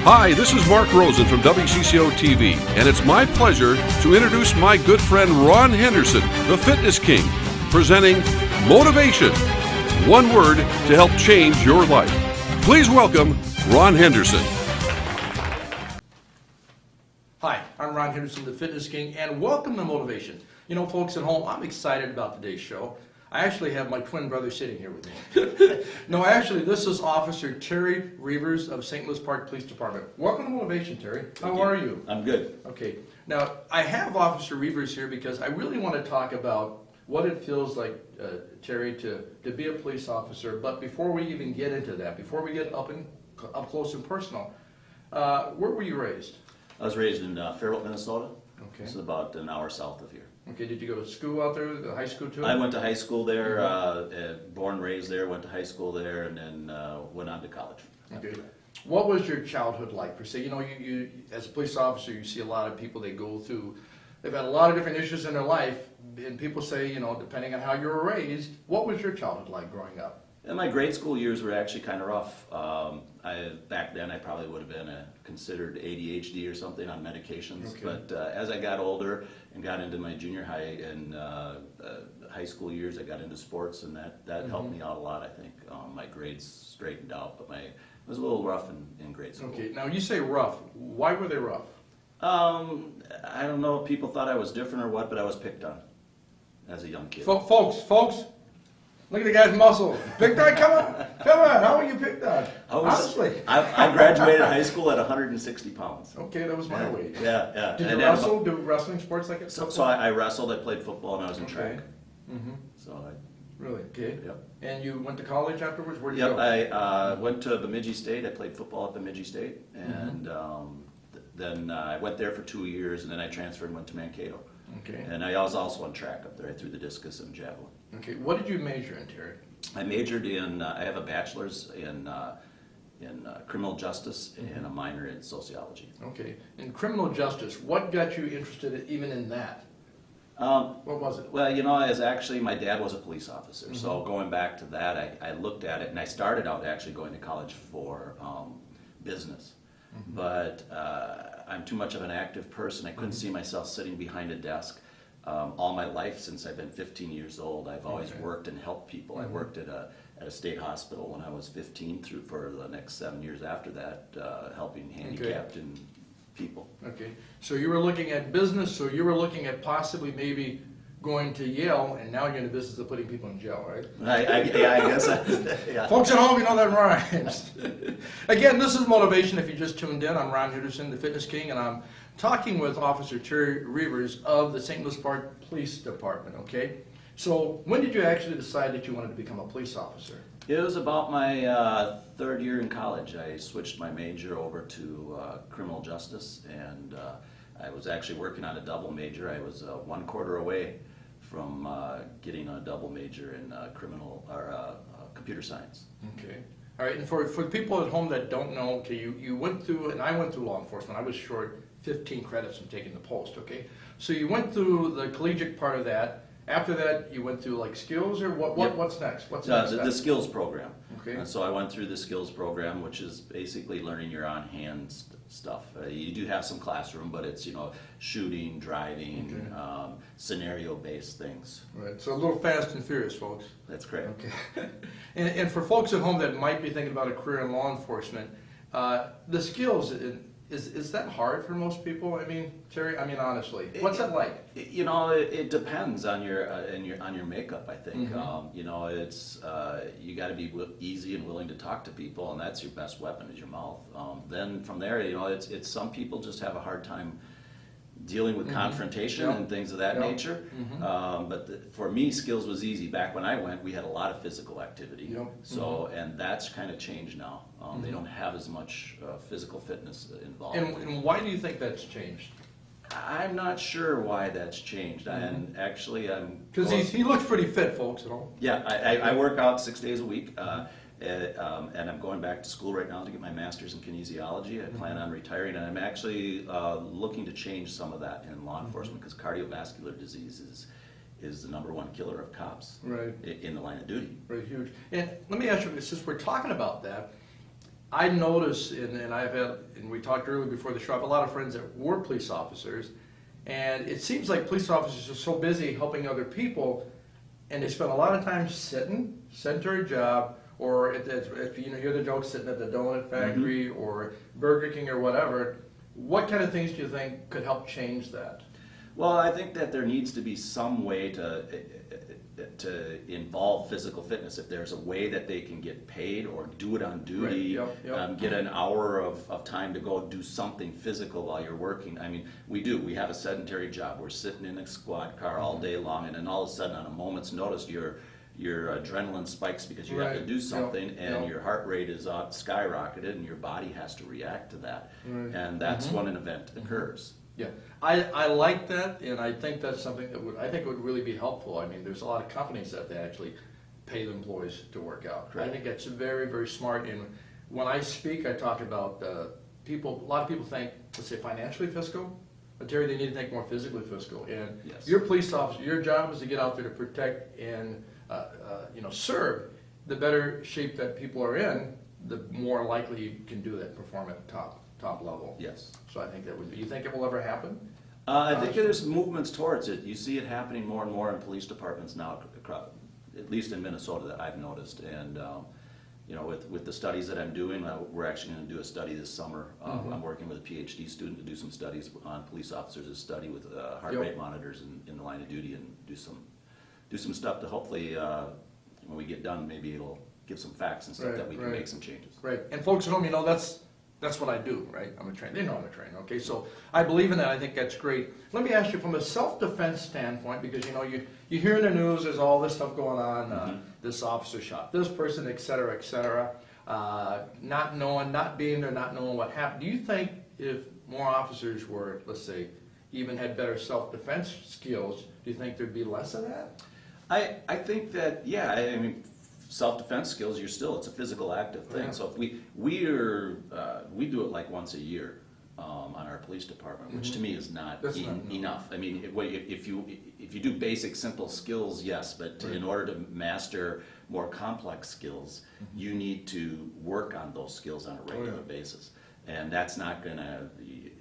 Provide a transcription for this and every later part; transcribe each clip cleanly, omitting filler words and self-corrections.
Hi, this is Mark Rosen from WCCO TV, and it's my pleasure to introduce my good friend Ron Henderson, the Fitness King, presenting Motivation. One word to help change your life. Please welcome Ron Henderson. Hi, I'm Ron Henderson, the Fitness King, and welcome to Motivation. You know, folks at home, I'm excited about today's show. I actually have my twin brother sitting here with me. No, actually, this is Officer Terry Reevers of St. Louis Park Police Department. Welcome to Motivation, Terry. How are you? I'm good. Okay. Now, I have Officer Reevers here because I really want to talk about what it feels like, Terry, to be a police officer. But before we even get into that, before we get up close and personal, where were you raised? I was raised in Fairfield, Minnesota. Okay. It's about an hour south of here. Okay, did you go to school out there, the high school too? I went to high school there, born, raised there, went to high school there, and then went on to college. Okay. What was your childhood like per se? You know, you as a police officer, you see a lot of people, they go through, they've had a lot of different issues in their life, and people say, you know, depending on how you were raised, what was your childhood like growing up? And my grade school years were actually kind of rough. Back then, I probably would have been considered ADHD or something on medications. Okay. But as I got older and got into my junior high and high school years, I got into sports, and that helped me out a lot, I think. My grades straightened out, but it was a little rough in grade school. Okay, now you say rough. Why were they rough? I don't know if people thought I was different or what, but I was picked on as a young kid. Folks, look at the guy's muscle. Picked on? Come on. How were you picked on? Honestly. I graduated high school at 160 pounds. Okay, that was my weight. Yeah. Did you wrestle? Do wrestling sports like it? So I wrestled, I played football, and I was in track. Mm-hmm. So Really? Okay. Yep. And you went to college afterwards? Where did you Yep, go? I went to Bemidji State. I played football at Bemidji State, and then I went there for 2 years, and then I transferred and went to Mankato. Okay. And I was also on track up there. I threw the discus and javelin. Okay. What did you major in, Terry? I majored in, I have a bachelor's in criminal justice and a minor in sociology. Okay. In criminal justice, what got you interested even in that? What was it? Well, you know, my dad was a police officer, so going back to that, I looked at it, and I started out actually going to college for business. But I'm too much of an active person. I couldn't see myself sitting behind a desk. All my life, since I've been 15 years old, I've always worked and helped people. I worked at a state hospital when I was 15 for the next 7 years after that, helping handicapped and people. Okay. So you were looking at business, so you were looking at possibly maybe going to Yale, and now you're in the business of putting people in jail, right? I guess. Yeah. Folks at home, you know that rhymes. Again, this is Motivation. If you just tuned in, I'm Ron Henderson, the Fitness King, and I'm talking with Officer Terry Reevers of the St. Louis Park Police Department, okay? So when did you actually decide that you wanted to become a police officer? It was about my third year in college. I switched my major over to criminal justice, and I was actually working on a double major. I was 1 quarter away from getting a double major in computer science. Okay. All right, and for people at home that don't know, okay, you went through, and I went through law enforcement. I was short 15 credits from taking the post, okay? So you went through the collegiate part of that. After that, you went through like skills, or what's next? What's next? The skills program. Okay. So I went through the skills program, which is basically learning your on-hand stuff. You do have some classroom, but it's, shooting, driving, scenario-based things. Right. So a little fast and furious, folks. That's correct. Okay. and for folks at home that might be thinking about a career in law enforcement, the skills, is that hard for most people? I mean, Terry, honestly, what's that like? It depends on your makeup, I think. It's you got to be easy and willing to talk to people, and that's your best weapon is your mouth. Then from there, it's some people just have a hard time dealing with confrontation and things of that nature. But for me, skills was easy. Back when I went, we had a lot of physical activity. So, and that's kind of changed now. They don't have as much physical fitness involved. And why do you think that's changed? I'm not sure why that's changed. And actually, because he looks pretty fit, folks at home. Yeah, I work out 6 days a week. And I'm going back to school right now to get my master's in kinesiology. I plan on retiring, and I'm actually looking to change some of that in law enforcement because cardiovascular disease is the #1 killer of cops in the line of duty. Right, huge. And let me ask you, since we're talking about that, I notice, and I've had, and we talked earlier before the show, I have a lot of friends that were police officers, and it seems like police officers are so busy helping other people, and they spend a lot of time sitting, sedentary job, or if you know, hear the joke, sitting at the donut factory or Burger King or whatever. What kind of things do you think could help change that? Well, I think that there needs to be some way to involve physical fitness. If there's a way that they can get paid or do it on duty, Right. Yep. get an hour of time to go do something physical while you're working. I mean, we have a sedentary job. We're sitting in a squad car all day long, and then all of a sudden, on a moment's notice, your adrenaline spikes because you have to Right. do something, Yep. and Yep. your heart rate is skyrocketed, and your body has to react to that. Right. And that's when an event occurs. Yeah, I like that, and I think that's something that would really be helpful. I mean, there's a lot of companies that they actually pay the employees to work out. Correct. I think that's very, very smart. And when I speak, I talk about people. A lot of people think, let's say, financially fiscal, but Terry, they need to think more physically fiscal. And Yes. your police officer, your job is to get out there to protect and serve. The better shape that people are in, the more likely you can do that, perform at the top level. Yes. So I think that would be. You think it will ever happen? I think there's movements towards it. You see it happening more and more in police departments now, at least in Minnesota, that I've noticed. And with the studies that I'm doing, we're actually going to do a study this summer. I'm working with a PhD student to do some studies on police officers, to study with heart Yep. rate monitors in the line of duty, and do some stuff to hopefully, when we get done, maybe it'll give some facts and stuff Right, that we can right. make some changes. Right, and folks at home, that's what I do, right? I'm a trainer. They know I'm a trainer, okay? So I believe in that. I think that's great. Let me ask you from a self-defense standpoint, because you hear in the news there's all this stuff going on, this officer shot this person, et cetera, not being there, not knowing what happened. Do you think if more officers were, let's say, even had better self-defense skills, do you think there'd be less of that? I think that, yeah, I mean, self-defense skills, it's a physical active thing. Yeah. So if we do it like once a year on our police department, which to me is not That's not enough. I mean, if you do basic, simple skills, yes, but in order to master more complex skills, you need to work on those skills on a regular basis, and that's not gonna.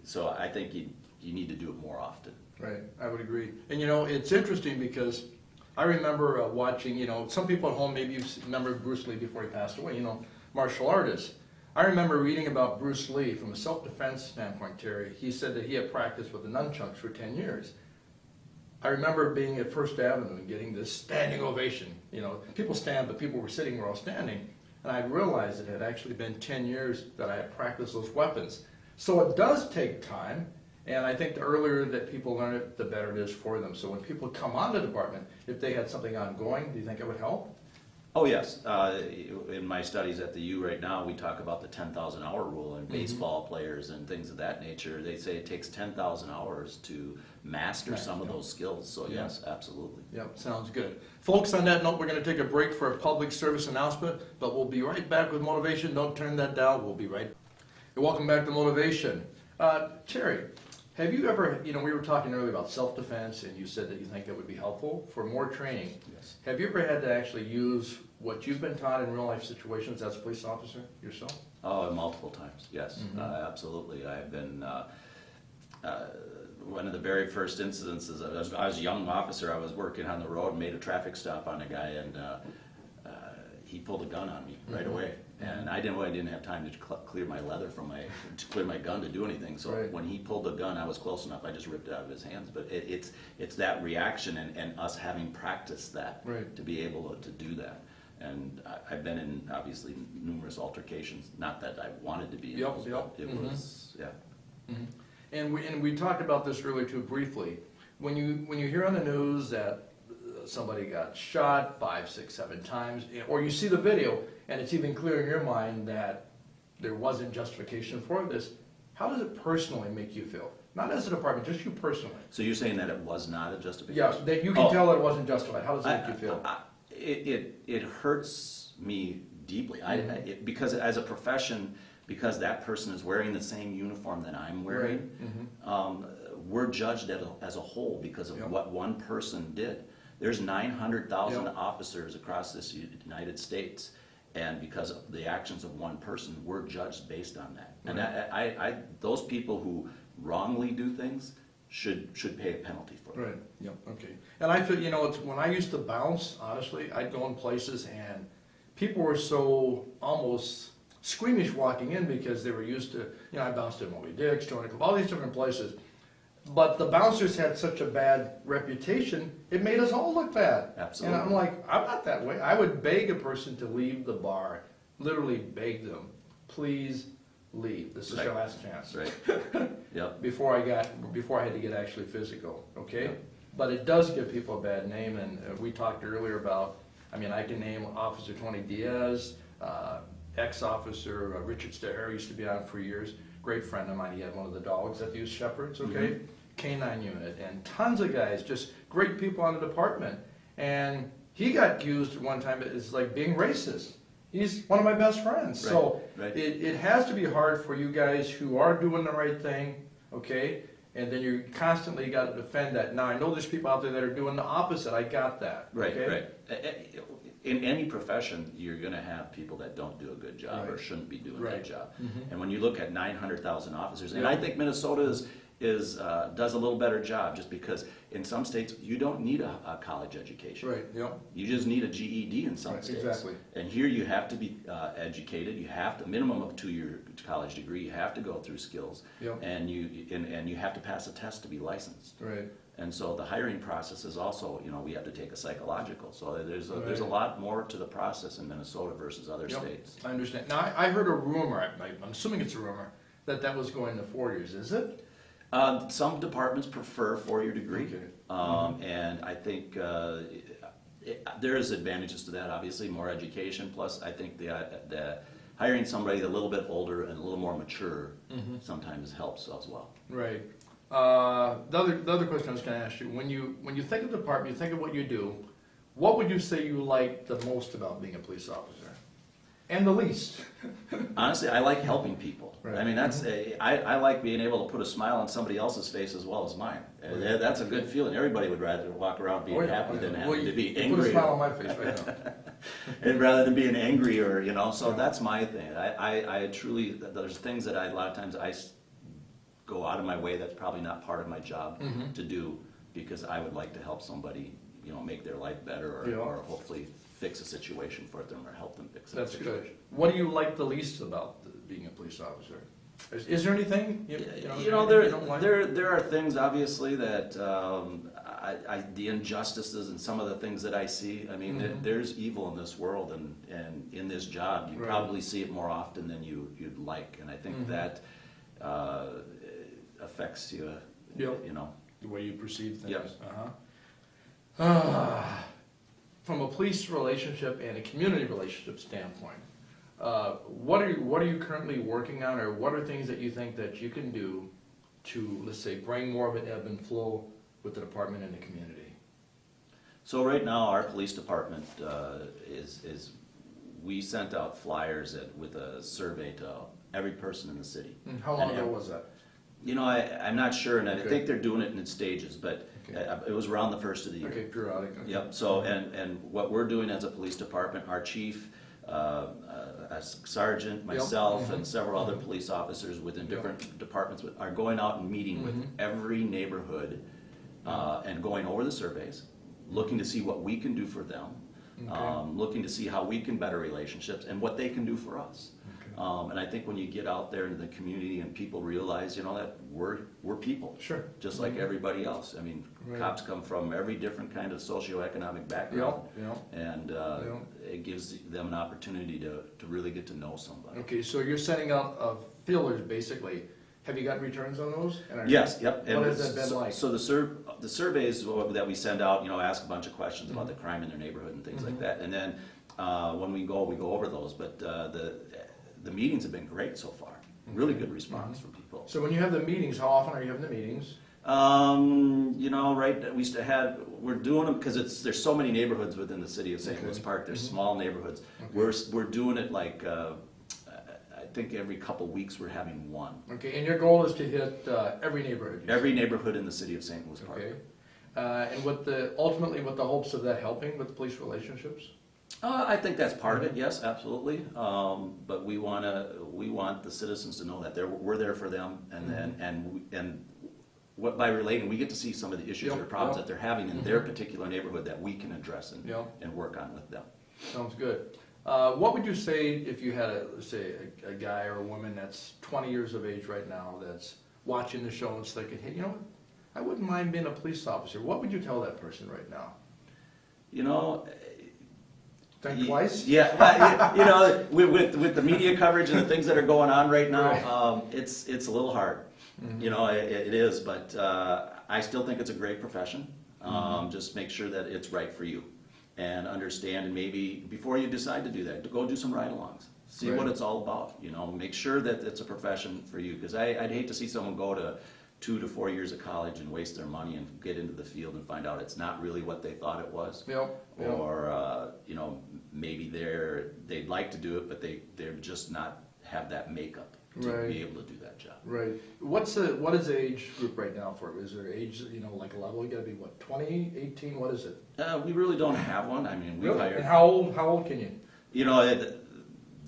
So I think you need to do it more often. Right, I would agree. And it's interesting because I remember watching, some people at home, maybe you remember Bruce Lee before he passed away, martial artists. I remember reading about Bruce Lee from a self-defense standpoint, Terry. He said that he had practiced with the nunchucks for 10 years. I remember being at First Avenue and getting this standing ovation. People stand, but people were sitting, we're all standing. And I realized it had actually been 10 years that I had practiced those weapons. So it does take time. And I think the earlier that people learn it, the better it is for them. So when people come on the department, if they had something ongoing, do you think it would help? Oh, yes. In my studies at the U right now, we talk about the 10,000 hour rule, and baseball players and things of that nature. They say it takes 10,000 hours to master some of those skills. So yes, absolutely. Yep, sounds good. Folks, on that note, we're going to take a break for a public service announcement, but we'll be right back with Motivation. Don't turn that down. We'll be right. Welcome back to Motivation. Terry, have you ever, we were talking earlier about self-defense, and you said that you think it would be helpful for more training. Yes. Have you ever had to actually use what you've been taught in real-life situations as a police officer yourself? Oh, multiple times, yes, absolutely. I've been, one of the very first incidences, I was a young officer, I was working on the road and made a traffic stop on a guy, and he pulled a gun on me right away. And I didn't have time to clear my leather to clear my gun to do anything. So when he pulled the gun, I was close enough. I just ripped it out of his hands. But it's that reaction and us having practiced that to be able to do that. And I've been in obviously numerous altercations. Not that I wanted to be in those, but it was And we talked about this earlier too briefly. When you hear on the news that somebody got shot 5, 6, 7 times, or you see the video and it's even clear in your mind that there wasn't justification for this, how does it personally make you feel? Not as a department, just you personally. So you're saying that it was not a justification? Yes, that you can tell that it wasn't justified. How does it make you feel? It hurts me deeply. Because as a profession, because that person is wearing the same uniform that I'm wearing, we're judged as a whole because of what one person did. There's 900,000 officers across this United States, and because of the actions of one person, we're judged based on that. And those people who wrongly do things should pay a penalty for it. Right, yep, okay. And I feel, it's, when I used to bounce, honestly, I'd go in places and people were so almost squeamish walking in because they were used to, I bounced at Moby Dick's, Joint Club, all these different places. But the bouncers had such a bad reputation, it made us all look bad. Absolutely. And I'm like, I'm not that way. I would beg a person to leave the bar, literally beg them, please leave. This is your last chance. Right. Yep. Before I had to get actually physical, okay? Yep. But it does give people a bad name, and we talked earlier about, I can name Officer Tony Diaz, ex-officer Richard Staher used to be on for years, great friend of mine. He had one of the dogs that used shepherds, okay? K-9 unit, and tons of guys, just great people on the department. And he got accused one time as like being racist. He's one of my best friends. Right, So right. It has to be hard for you guys who are doing the right thing, okay? And then you constantly got to defend that. Now, I know there's people out there that are doing the opposite. I got that. Right, okay? right. In any profession, you're going to have people that don't do a good job or Right. shouldn't be doing Right. that job. Mhm. And when you look at 900,000 officers, and Yeah. I think Minnesota does a little better job, just because in some states you don't need a college education. Right, yep. You just need a GED in some Right, states. exactly. And here you have to be educated. You have to minimum of 2-year college degree. You have to go through skills, Yep. and you have to pass a test to be licensed. Right. And so the hiring process is also, we have to take a psychological. So there's a Right. lot more to the process in Minnesota versus other Yep. states. I understand. Now, I heard a rumor, I'm assuming it's a rumor, that was going to 4 years, is it? Some departments prefer a 4-year degree, Okay. and I think there is advantages to that. Obviously, more education. Plus, I think the hiring somebody a little bit older and a little more mature sometimes helps as well. Right. The other question I was going to ask you, when you think of the department, you think of what you do, what would you say you like the most about being a police officer? And the least? Honestly, I like helping people. Right. I mean, I like being able to put a smile on somebody else's face as well as mine. Right. That's a good feeling. Everybody would rather walk around being happy than having to be You angry. put a smile on my face right now. And rather than being angry or, so Yeah. that's my thing. I truly, there's things that a lot of times I go out of my way that's probably not part of my job Mhm. to do, because I would like to help somebody, make their life better Yeah. or hopefully fix a situation for them or help them fix a That's situation. good. What do you like the least about being a police officer? Is there anything you don't like? There are things obviously that the injustices and some of the things that I see. I mean, there's evil in this world, and in this job, you Right. probably see it more often than you'd like, and I think that affects you. Yep. The way you perceive things. Yep. From a police relationship and a community relationship standpoint, what are you currently working on, or what are things that you think that you can do to, let's say, bring more of an ebb and flow with the department and the community? So right now, our police department we sent out flyers with a survey to every person in the city. How long And ago was that? I'm not sure, and I Okay. think they're doing it in stages, but Okay. it was around the first of the year. Okay, periodic. Okay. Yep, so, and what we're doing as a police department, our chief, a sergeant, myself, and several other police officers within different departments are going out and meeting with every neighborhood, and going over the surveys, looking to see what we can do for them, looking to see how we can better relationships and what they can do for us. And I think when you get out there into the community and people realize, that we're people. Sure. Just like everybody else. I mean, Right. cops come from every different kind of socioeconomic background. And it gives them an opportunity to really get to know somebody. Okay, so you're sending out feelers, basically. Have you gotten returns on those? And Yes, yep. What has that been like? So the surveys that we send out, ask a bunch of questions about the crime in their neighborhood and things like that. And then when we go over those. But the meetings have been great so far. Really good response from people. So when you have the meetings, how often are you having the meetings? Right, we're doing them because there's so many neighborhoods within the city of St. Louis Park. There's small neighborhoods. We're doing it like, I think every couple weeks we're having one. Okay, and your goal is to hit every neighborhood? Every neighborhood in the city of St. Louis Park. Okay. And ultimately with the hopes of that helping with the police relationships? I think that's part of it, yes, absolutely. But we want the citizens to know that we're there for them, and then what, by relating, we get to see some of the issues or problems that they're having in their particular neighborhood that we can address and work on with them. Sounds good. What would you say if you had a guy or a woman that's 20 years of age right now that's watching the show and thinking, hey, you know what? I wouldn't mind being a police officer. What would you tell that person right now? You know, think twice? Yeah, you know, with the media coverage and the things that are going on right now, it's a little hard. You know, it is, but I still think it's a great profession. Just make sure that it's right for you, and understand, and maybe before you decide to do that, to go do some ride-alongs. See what it's all about. You know, make sure that it's a profession for you, because I'd hate to see someone go to 2 to 4 years of college and waste their money and get into the field and find out it's not really what they thought it was. Or you know, maybe they'd like to do it, but they're just not have that makeup to be able to do that job. Right. What is the age group right now for it? Is there age, you know, like a level? You got to be what, 20, 18? What is it? We really don't have one. I mean, we hire. And how old can you? You know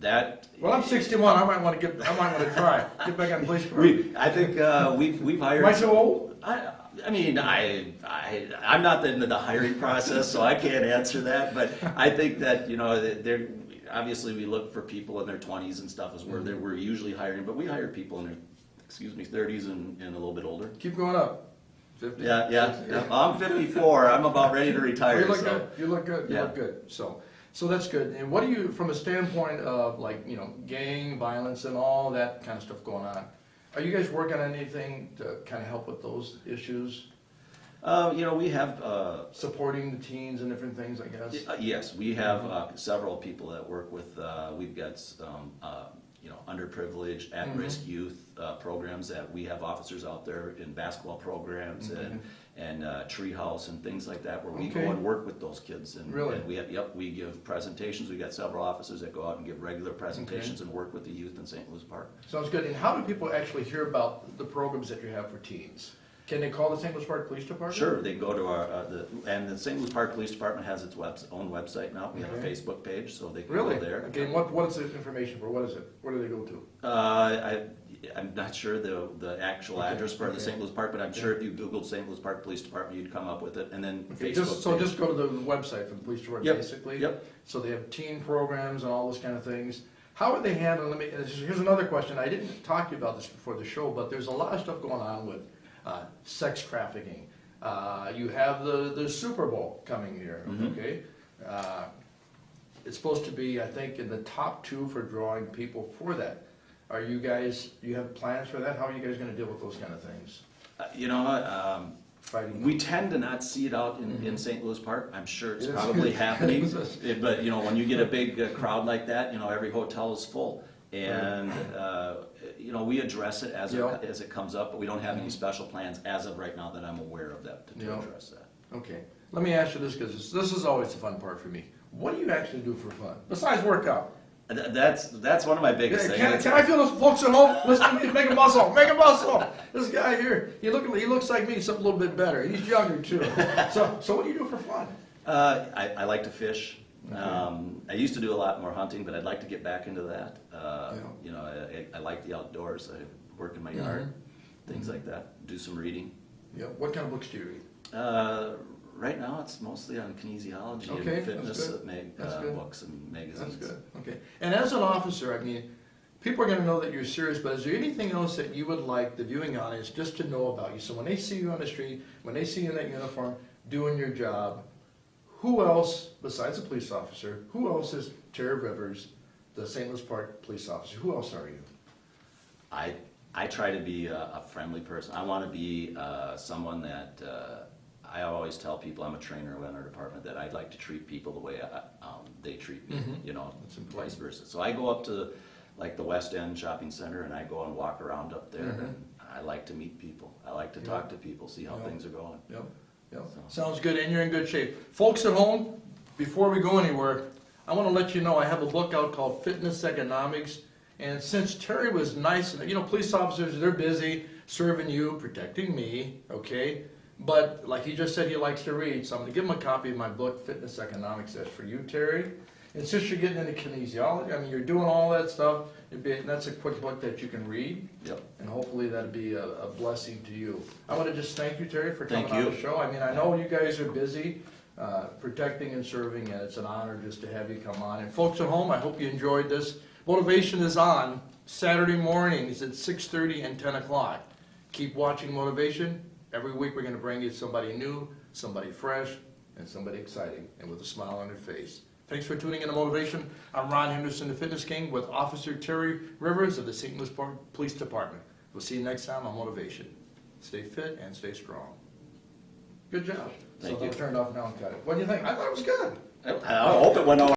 that. Well, I'm 61. I might want to try get back on the police career. I think we've hired. Am I so old? I mean, I'm not the hiring process, so I can't answer that. But I think that, you know, obviously we look for people in their 20s and stuff is where we're usually hiring, but we hire people in their 30s and a little bit older. Keep going up. 50? Yeah. I'm 54. I'm about ready to retire. You look good. You look good. You look good. So that's good. And what do you, from a standpoint of, like, you know, gang violence and all that kind of stuff going on, are you guys working on anything to kind of help with those issues? You know, we have supporting the teens and different things, I guess. Yes, we have several people that work with. We've got you know, underprivileged, at-risk youth programs that we have officers out there in basketball programs and treehouse and things like that, where we go and work with those kids. And, and we give presentations. We got several officers that go out and give regular presentations and work with the youth in St. Louis Park. Sounds good. And how do people actually hear about the programs that you have for teens? Can they call the St. Louis Park Police Department? Sure, they go to and the St. Louis Park Police Department has its own website now. We have a Facebook page, so they can go there. Okay, and what is the information for? What is it? Where do they go to? I'm not sure the actual address for the St. Louis Park, but I'm sure if you Googled St. Louis Park Police Department, you'd come up with it, and then Facebook. Just go to the website for the police department, basically. So they have teen programs and all those kind of things. How are they handling? Here's another question. I didn't talk to you about this before the show, but there's a lot of stuff going on with sex trafficking. You have the Super Bowl coming here, okay? It's supposed to be, I think, in the top 2 for drawing people for that. Are you guys, you have plans for that? How are you guys going to deal with those kind of things? You know, we tend to not see it out in St. Louis Park. I'm sure it's probably happening. But, you know, when you get a big crowd like that, you know, every hotel is full. And, you know, we address it as it comes up, but we don't have any special plans as of right now that I'm aware of that to address that. Okay. Let me ask you this, because this is always the fun part for me. What do you actually do for fun, besides work out? That's one of my biggest things. Can I feel those folks at home? Listen to me, make a muscle, make a muscle. This guy here, he looks like me, something a little bit better. He's younger too. So what do you do for fun? I like to fish. I used to do a lot more hunting, but I'd like to get back into that. You know, I like the outdoors. I work in my yard, things like that. Do some reading. Yeah. What kind of books do you read? Right now, it's mostly on kinesiology and fitness books and magazines. That's good. Okay. And as an officer, I mean, people are going to know that you're serious, but is there anything else that you would like the viewing audience just to know about you? So when they see you on the street, when they see you in that uniform, doing your job, who else, besides a police officer, who else is Terry Reevers, the St. Louis Park police officer? Who else are you? I try to be a friendly person. I want to be someone that I always tell people, I'm a trainer in our department, that I'd like to treat people the way they treat me, you know, vice versa. So I go up to like the West End Shopping Center and I go and walk around up there and I like to meet people. I like to talk to people, see how things are going. Sounds good, and you're in good shape. Folks at home, before we go anywhere, I want to let you know I have a book out called Fitness Economics, and since Terry was nice, you know, police officers, they're busy serving you, protecting me, okay? But like he just said, he likes to read, so I'm going to give him a copy of my book, Fitness Economics. That's for you, Terry. And since you're getting into kinesiology, I mean, you're doing all that stuff, that's a quick book that you can read. Yep. And hopefully that'll be a blessing to you. I want to just thank you, Terry, for coming Thank on you. the show. I mean, I know you guys are busy protecting and serving, and it's an honor just to have you come on. And folks at home, I hope you enjoyed this. Motivation is on Saturday mornings at 6:30 and 10 o'clock. Keep watching Motivation. Every week we're going to bring you somebody new, somebody fresh, and somebody exciting, and with a smile on their face. Thanks for tuning in to Motivation. I'm Ron Henderson, the Fitness King, with Officer Terry Reevers of the St. Louis Police Department. We'll see you next time on Motivation. Stay fit and stay strong. Good job. Thank So you. they'll turn it off now and cut it. What do you think? I thought it was good. I hope it went all